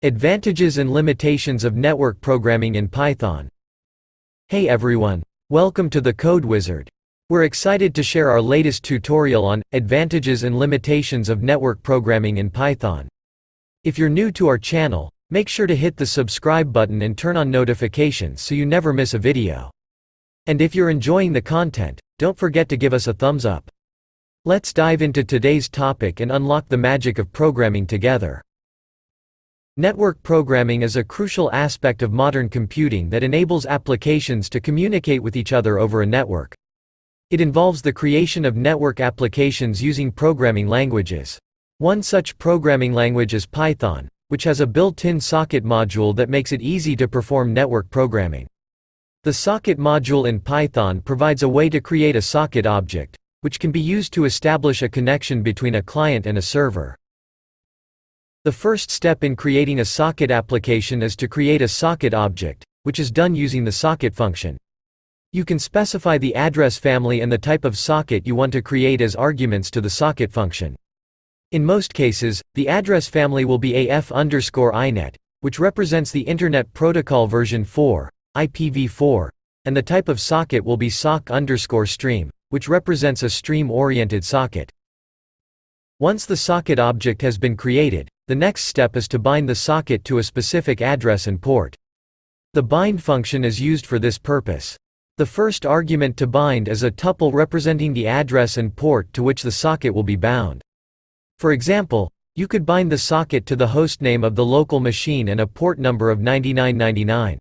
Advantages and limitations of network programming in Python. Hey everyone! Welcome to the Code Wizard. We're excited to share our latest tutorial on advantages and limitations of network programming in Python. If you're new to our channel, make sure to hit the subscribe button and turn on notifications so you never miss a video. And if you're enjoying the content, don't forget to give us a thumbs up. Let's dive into today's topic and unlock the magic of programming together. Network programming is a crucial aspect of modern computing that enables applications to communicate with each other over a network. It involves the creation of network applications using programming languages. One such programming language is Python, which has a built-in socket module that makes it easy to perform network programming. The socket module in Python provides a way to create a socket object, which can be used to establish a connection between a client and a server. The first step in creating a socket application is to create a socket object, which is done using the socket function. You can specify the address family and the type of socket you want to create as arguments to the socket function. In most cases, the address family will be AF_INET, which represents the Internet Protocol version 4, IPv4, and the type of socket will be SOC_stream, which represents a stream-oriented socket. Once the socket object has been created, the next step is to bind the socket to a specific address and port. The bind function is used for this purpose. The first argument to bind is a tuple representing the address and port to which the socket will be bound. For example, you could bind the socket to the hostname of the local machine and a port number of 9999.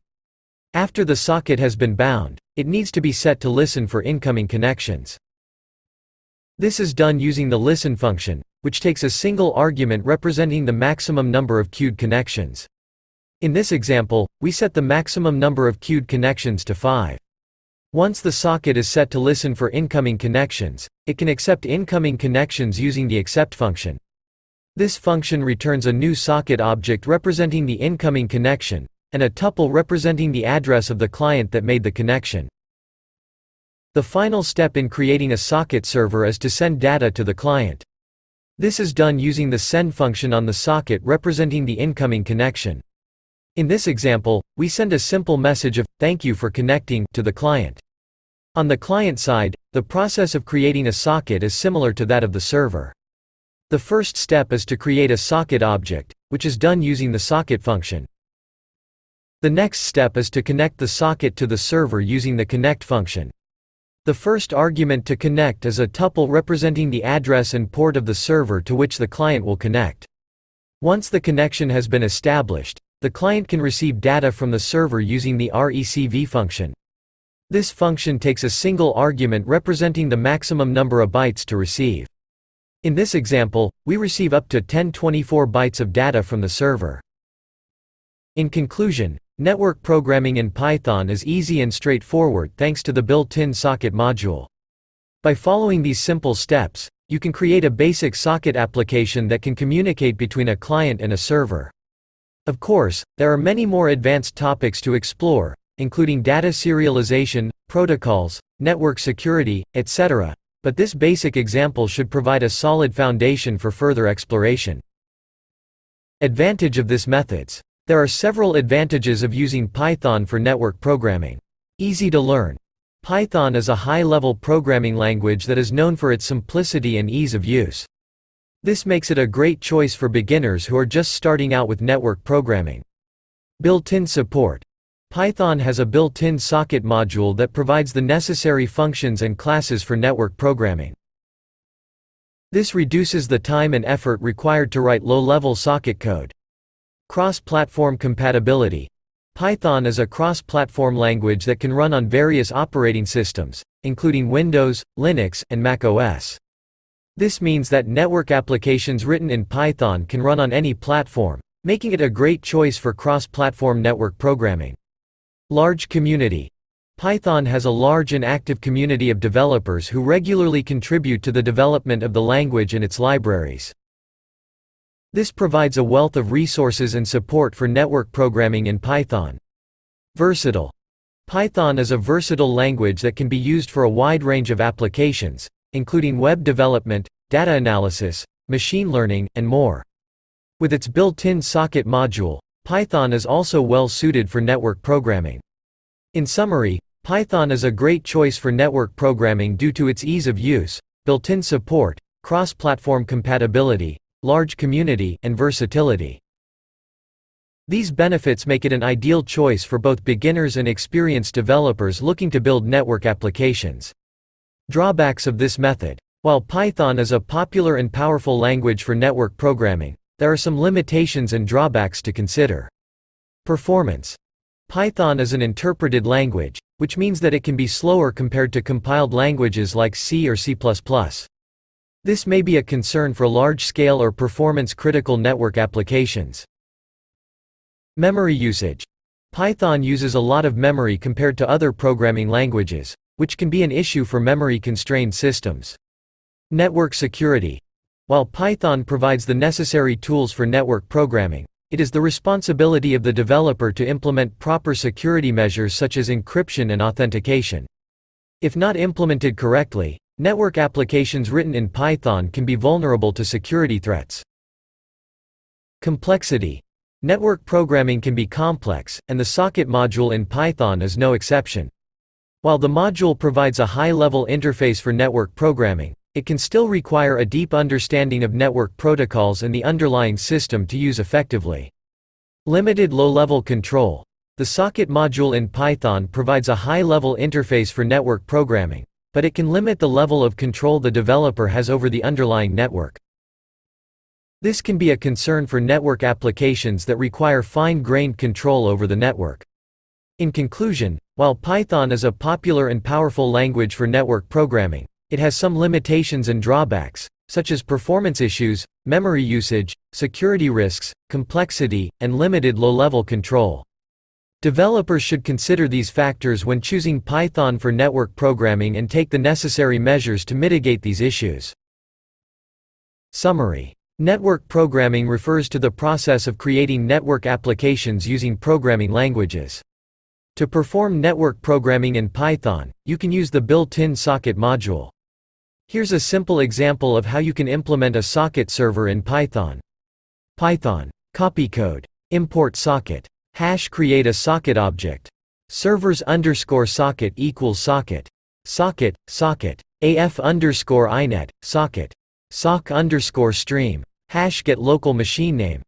After the socket has been bound, it needs to be set to listen for incoming connections. This is done using the listen function, which takes a single argument representing the maximum number of queued connections. In this example, we set the maximum number of queued connections to 5. Once the socket is set to listen for incoming connections, it can accept incoming connections using the accept function. This function returns a new socket object representing the incoming connection, and a tuple representing the address of the client that made the connection. The final step in creating a socket server is to send data to the client. This is done using the send function on the socket representing the incoming connection. In this example, we send a simple message of "Thank you for connecting" to the client. On the client side, the process of creating a socket is similar to that of the server. The first step is to create a socket object, which is done using the socket function. The next step is to connect the socket to the server using the connect function. The first argument to connect is a tuple representing the address and port of the server to which the client will connect. Once the connection has been established, the client can receive data from the server using the recv function. This function takes a single argument representing the maximum number of bytes to receive. In this example, we receive up to 1024 bytes of data from the server. In conclusion, network programming in Python is easy and straightforward thanks to the built-in socket module. By following these simple steps, you can create a basic socket application that can communicate between a client and a server. Of course, there are many more advanced topics to explore, including data serialization, protocols, network security, etc., but this basic example should provide a solid foundation for further exploration. Advantage of this methods. There are several advantages of using Python for network programming. Easy to learn. Python is a high-level programming language that is known for its simplicity and ease of use. This makes it a great choice for beginners who are just starting out with network programming. Built-in support. Python has a built-in socket module that provides the necessary functions and classes for network programming. This reduces the time and effort required to write low-level socket code. Cross-platform compatibility. Python is a cross-platform language that can run on various operating systems, including Windows, Linux, and Mac OS. This means that network applications written in Python can run on any platform, making it a great choice for cross-platform network programming. Large community. Python has a large and active community of developers who regularly contribute to the development of the language and its libraries. This provides a wealth of resources and support for network programming in Python. Versatile. Python is a versatile language that can be used for a wide range of applications, including web development, data analysis, machine learning, and more. With its built-in socket module, Python is also well suited for network programming. In summary, Python is a great choice for network programming due to its ease of use, built-in support, cross-platform compatibility, large community, and versatility. These benefits make it an ideal choice for both beginners and experienced developers looking to build network applications. Drawbacks of this method. While Python is a popular and powerful language for network programming, there are some limitations and drawbacks to consider. Performance. Python is an interpreted language, which means that it can be slower compared to compiled languages like C or C++. This may be a concern for large-scale or performance-critical network applications. Memory usage. Python uses a lot of memory compared to other programming languages, which can be an issue for memory-constrained systems. Network security. While Python provides the necessary tools for network programming, it is the responsibility of the developer to implement proper security measures such as encryption and authentication. If not implemented correctly, network applications written in Python can be vulnerable to security threats. Complexity. Network programming can be complex, and the socket module in Python is no exception. While the module provides a high-level interface for network programming, it can still require a deep understanding of network protocols and the underlying system to use effectively. Limited low-level control. The socket module in Python provides a high-level interface for network programming, but it can limit the level of control the developer has over the underlying network. This can be a concern for network applications that require fine-grained control over the network. In conclusion, while Python is a popular and powerful language for network programming, it has some limitations and drawbacks, such as performance issues, memory usage, security risks, complexity, and limited low-level control. Developers should consider these factors when choosing Python for network programming and take the necessary measures to mitigate these issues. Summary. Network programming refers to the process of creating network applications using programming languages. To perform network programming in Python, you can use the built-in socket module. Here's a simple example of how you can implement a socket server in Python. Python. Copy code. Import socket. Hash create a socket object. Servers_socket equals socket. Socket, socket. AF_inet, socket. Sock_stream. Hash get local machine name.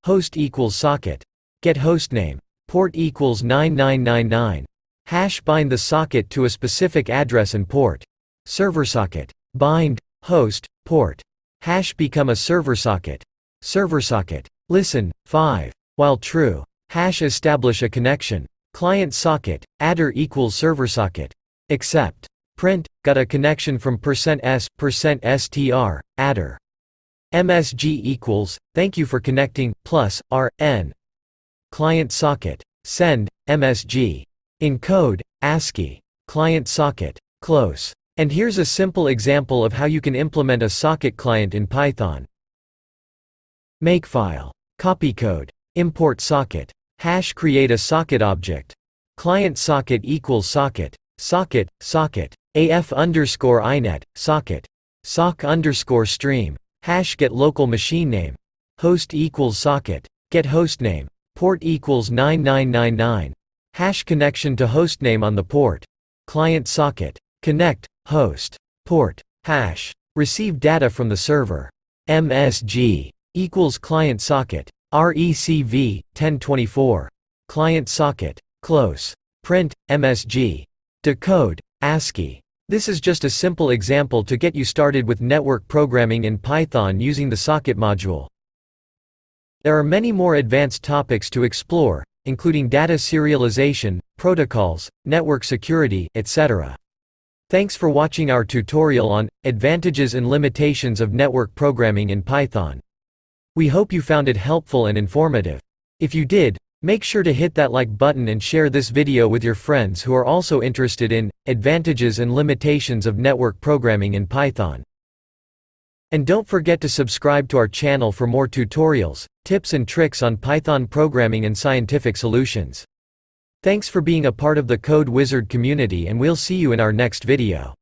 Host equals socket. Get hostname. Port equals 9999. Hash bind the socket to a specific address and port. Server socket. Bind, host, port. Hash become a server socket. Server socket. Listen, 5. While true. Hash establish a connection. Client socket, adder equals server socket. Except. Print, got a connection from %s%str, adder. MSG equals, thank you for connecting, plus, RN. Client socket. Send, MSG. Encode, ASCII. Client socket. Close. And here's a simple example of how you can implement a socket client in Python. Makefile. Copy code. Import socket. Hash create a socket object. Client socket equals socket. Socket, socket. AF_inet, socket. Sock_stream. Hash get local machine name. Host equals socket. Get hostname. Port equals 9999. Hash connection to hostname on the port. Client socket. Connect, host, port, hash. Receive data from the server. MSG equals client socket. RECV, 1024. Client socket. Close. Print, MSG. Decode, ASCII. This is just a simple example to get you started with network programming in Python using the socket module. There are many more advanced topics to explore, including data serialization, protocols, network security, etc. Thanks for watching our tutorial on advantages and limitations of network programming in Python. We hope you found it helpful and informative. If you did, make sure to hit that like button and share this video with your friends who are also interested in advantages and limitations of network programming in Python. And don't forget to subscribe to our channel for more tutorials, tips and tricks on Python programming and scientific solutions. Thanks for being a part of the Code Wizard community, and we'll see you in our next video.